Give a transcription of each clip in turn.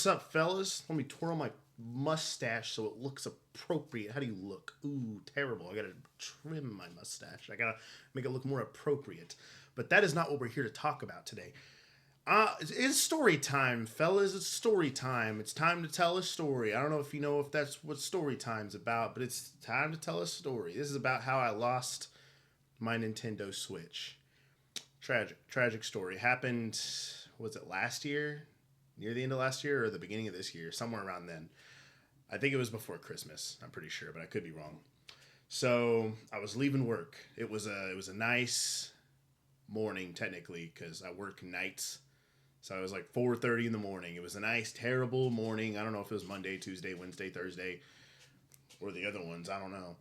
What's up, fellas? Let me twirl my mustache so it looks appropriate. How do you look? Ooh, terrible. I gotta trim my mustache. I gotta make it look more appropriate. But that is not what we're here to talk about today. It's story time, fellas. It's story time. It's time to tell a story. I don't know if you know if that's what story time's about, but it's time to tell a story. This is about how I lost my Nintendo Switch. Tragic story. Happened, was it last year? Near the end of last year or the beginning of this year, somewhere around then. I think it was before Christmas. I'm pretty sure, but I could be wrong. So I was leaving work. It was a nice morning technically because I work nights. So it was like 4:30 in the morning. It was a nice, terrible morning. I don't know if it was Monday, Tuesday, Wednesday, Thursday, or the other ones. I don't know.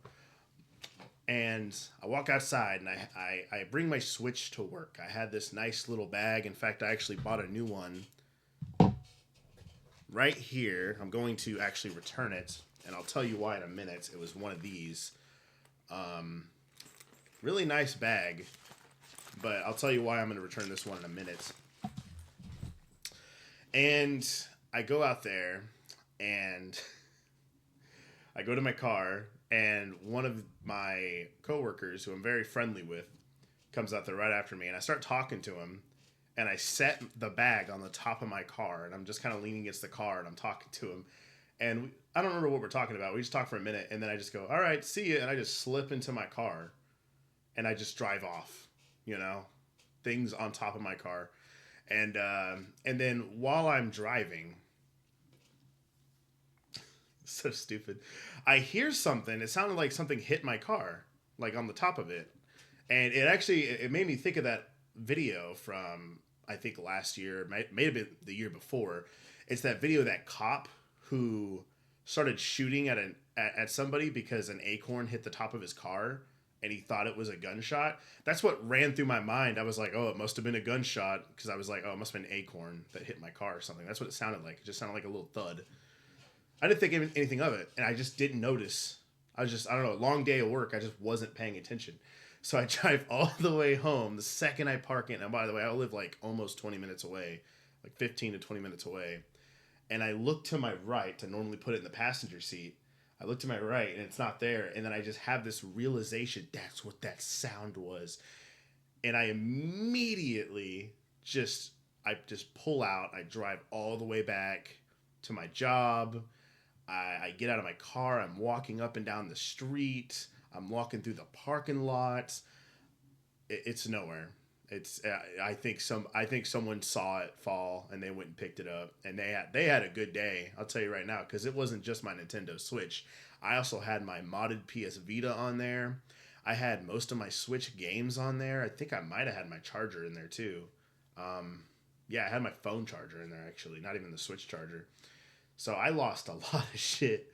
And I walk outside and I bring my Switch to work. I had this nice little bag. In fact, I actually bought a new one right here. I'm going to actually return it, and I'll tell you why in a minute. It was one of these. Really nice bag, but I'll tell you why I'm going to return this one in a minute. And I go out there, and I go to my car, and one of my coworkers, who I'm very friendly with, comes out there right after me, and I start talking to him, and I set the bag on the top of my car, and I'm just kind of leaning against the car, and I'm talking to him, and I don't remember what we're talking about. We just talk for a minute, and then I just go, "All right, see you," and I just slip into my car, and I just drive off. You know, things on top of my car, and then while I'm driving, so stupid, I hear something. It sounded like something hit my car, like on the top of it, and it made me think of that video from I think last year, may have been the year before. It's that video of that cop who started shooting at somebody because an acorn hit the top of his car and he thought it was a gunshot. That's what ran through my mind. I was like, oh, it must have been a gunshot because I was like, oh, it must have been an acorn that hit my car or something. That's what it sounded like. It just sounded like a little thud. I didn't think anything of it, and I just didn't notice. I don't know, long day of work. I just wasn't paying attention. So I drive all the way home. The second I park it, and by the way, I live like almost 20 minutes away, like 15 to 20 minutes away. And I look to my right to normally put it in the passenger seat. I look to my right, and it's not there. And then I just have this realization that's what that sound was. And I immediately just pull out. I drive all the way back to my job. I get out of my car. I'm walking up and down the street. I'm walking through the parking lot. It's nowhere. It's I think someone saw it fall and they went and picked it up and they had a good day. I'll tell you right now because it wasn't just my Nintendo Switch. I also had my modded PS Vita on there. I had most of my Switch games on there. I think I might have had my charger in there too. Um, yeah, I had my phone charger in there actually, not even the Switch charger. So I lost a lot of shit.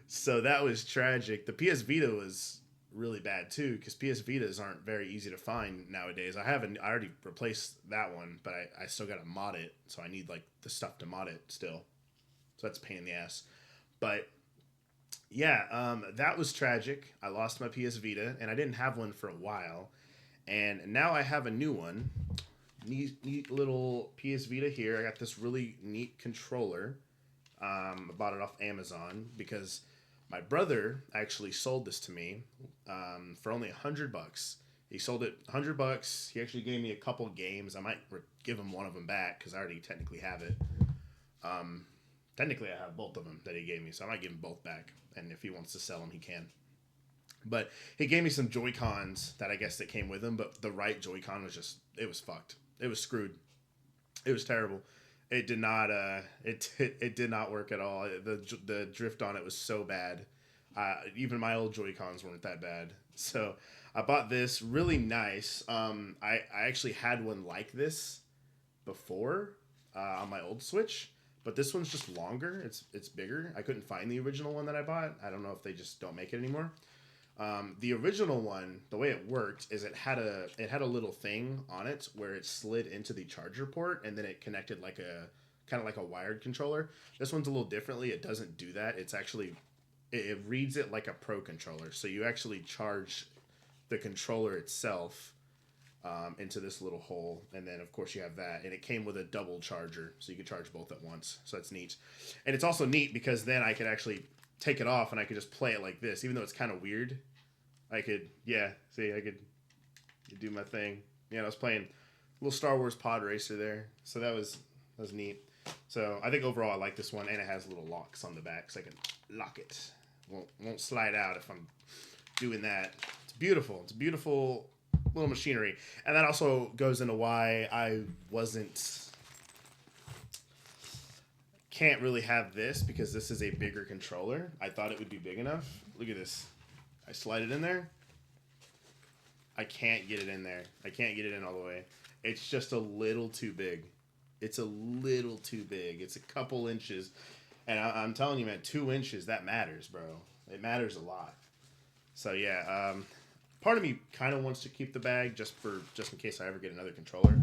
So that was tragic. The PS Vita was really bad too because PS Vitas aren't very easy to find nowadays. I already replaced that one, but I still got to mod it. So I need like the stuff to mod it still. So that's a pain in the ass. But yeah, that was tragic. I lost my PS Vita and I didn't have one for a while. And now I have a new one. Neat little PS Vita here. I got this really neat controller. I bought it off Amazon because my brother actually sold this to me for only $100. He sold it $100. He actually gave me a couple games. I might give him one of them back because I already technically have it. Technically, I have both of them that he gave me, so I might give him both back. And if he wants to sell them, he can. But he gave me some Joy Cons that I guess that came with him, but the right Joy Con was it was fucked. It was screwed. It was terrible. It did not it did not work at all. The drift on it was so bad. Even my old Joy Cons weren't that bad. So I bought this really nice. I actually had one like this before on my old Switch, but this one's just longer. It's bigger. I couldn't find the original one that I bought. I don't know if they just don't make it anymore. The original one, the way it worked is it had a little thing on it where it slid into the charger port and then it connected like a kind of like a wired controller. This one's a little differently. It doesn't do that. It's actually it reads it like a pro controller. So you actually charge the controller itself into this little hole, and then of course you have that, and it came with a double charger, so you could charge both at once. So that's neat, and it's also neat because then I could actually take it off and I could just play it like this, even though it's kind of weird. I could, yeah, see, I could do my thing. Yeah, I was playing a little Star Wars pod racer there, so that was neat. So I think overall I like this one, and it has little locks on the back, so I can lock it. Won't slide out if I'm doing that. It's beautiful. It's beautiful little machinery, and that also goes into why I can't really have this, because this is a bigger controller. I thought it would be big enough. Look at this. I slide it in there. I can't get it in there. I can't get it in all the way. It's just a little too big. It's a little too big. It's a couple inches. And I'm telling you, man, 2 inches, that matters, bro. It matters a lot. So, yeah, part of me kind of wants to keep the bag just in case I ever get another controller.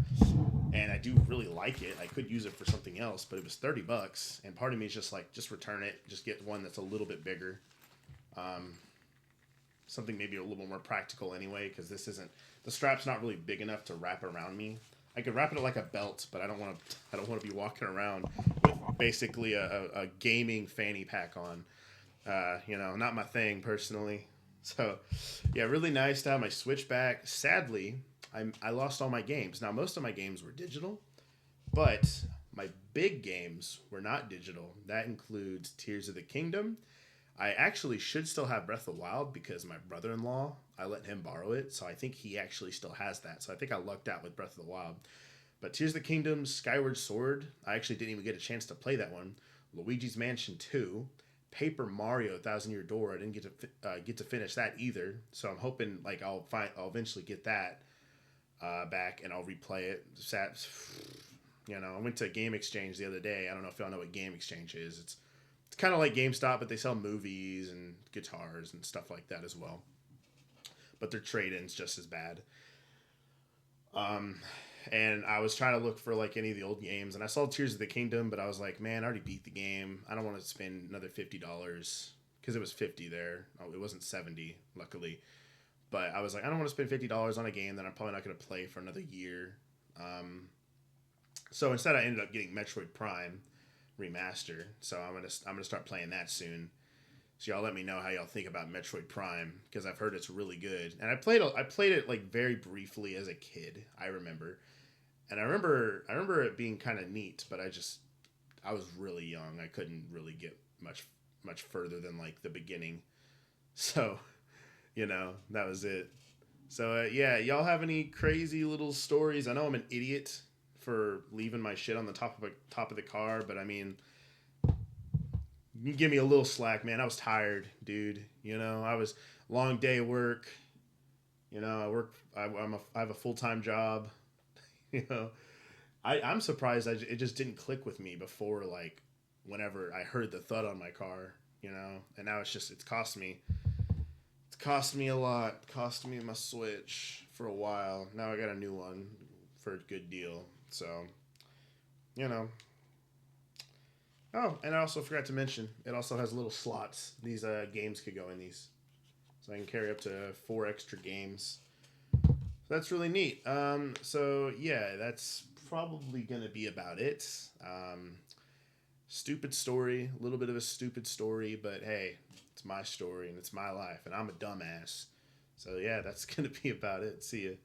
And I do really like it. I could use it for something else, but it was $30, and part of me is just like, just return it, just get one that's a little bit bigger. Something maybe a little more practical anyway, because the strap's not really big enough to wrap around me. I could wrap it like a belt, but I don't want to be walking around with basically a gaming fanny pack on. Not my thing personally. So, yeah, really nice to have my Switch back. Sadly, I lost all my games. Now, most of my games were digital, but my big games were not digital. That includes Tears of the Kingdom. I actually should still have Breath of the Wild because my brother-in-law, I let him borrow it, so I think he actually still has that. So I think I lucked out with Breath of the Wild. But Tears of the Kingdom, Skyward Sword, I actually didn't even get a chance to play that one. Luigi's Mansion 2, Paper Mario: Thousand Year Door. I didn't get to finish that either. So I'm hoping like I'll eventually get that back and I'll replay it. I went to Game Exchange the other day. I don't know if y'all know what Game Exchange is. It's kind of like GameStop, but they sell movies and guitars and stuff like that as well. But their trade-in's just as bad. And I was trying to look for like any of the old games, and I saw Tears of the Kingdom, but I was like, man, I already beat the game. I don't want to spend another $50 because it was 50 there. Oh, it wasn't 70, luckily. But I was like, I don't want to spend $50 on a game that I'm probably not going to play for another year. So instead, I ended up getting Metroid Prime Remaster. So I'm gonna start playing that soon. So y'all let me know how y'all think about Metroid Prime, because I've heard it's really good. And I played it like very briefly as a kid. I remember it being kind of neat, but I was really young. I couldn't really get much further than like the beginning. So, that was it. So yeah, y'all have any crazy little stories? I know I'm an idiot for leaving my shit on the top of the car, but I mean, you give me a little slack, man. I was tired, dude. I was long day of work. I have a full-time job. you know, I'm surprised it just didn't click with me before, like, whenever I heard the thud on my car, and now it's cost me a lot. It cost me my Switch for a while. Now I got a new one for a good deal. So, you know. Oh, and I also forgot to mention, it also has little slots. These games could go in these. So I can carry up to 4 extra games. So that's really neat. So, yeah, that's probably going to be about it. Stupid story. A little bit of a stupid story, but hey, it's my story and it's my life, and I'm a dumbass. So, yeah, that's going to be about it. See ya.